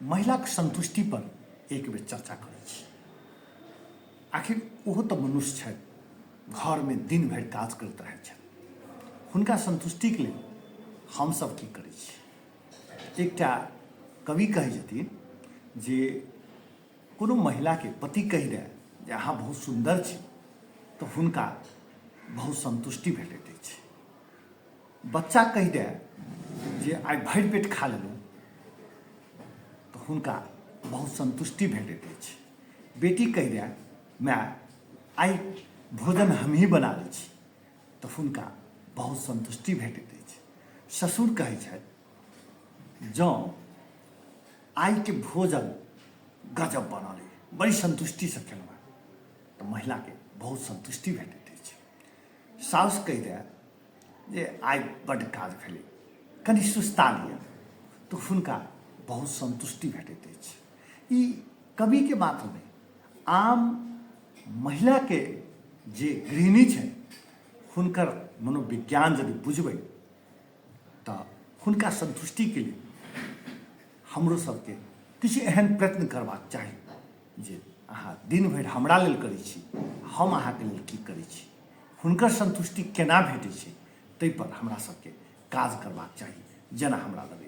महिलाक संतुष्टि पर एक बेर चर्चा करै छी। आखिर ओहो तऽ मनुष्य छथि, घर में दिन भरि काज करैत रहै छथि। हुनका संतुष्टिक लेल हमसब की करै छी? एकटा कवि कहै छथिन जे कोनो महिला के पति कहि दे जे अहाँ बहुत सुंदर छी तऽ हुनका बहुत संतुष्टि भेटैत अछि। बच्चा कहि दे जे आइ भरि पेट खा लेलहुँ तऽ हुनका बहुत संतुष्टि भेटैत अछि। बेटी कहि दे माय आइ भोजन हमही बना लै छी तऽ हुनका बहुत संतुष्टि भेटैत अछि। ससुर कहै छथि जँ आइ के भोजन गजब बनल अइ, बड़ी संतुष्टि से खेलहुँ तऽ महिला के बहुत संतुष्टि भेटैत अछि। साउस कहि दे जे आइ बड्ड काज भेलै, कनि सुस्ता लिअ तऽ हुनका बहुत संतुष्टि भेटैत अछि। ई कवि के बात नहि, आम महिला के जे गृहिणी छै हुनकर मनोविज्ञान यदि बुझबै तऽ हुनका संतुष्टि के लिए हमरो सबके किछु एहन प्रयत्न करबाक चाही जे अहाँ दिन भरि हमरा लेल करै छी, हम अहाँके लेल की करै छी, हुनकर संतुष्टि केना भेटै छै ताहि पर हमरा सबके काज करबाक चाही। जेना हमरा लगैए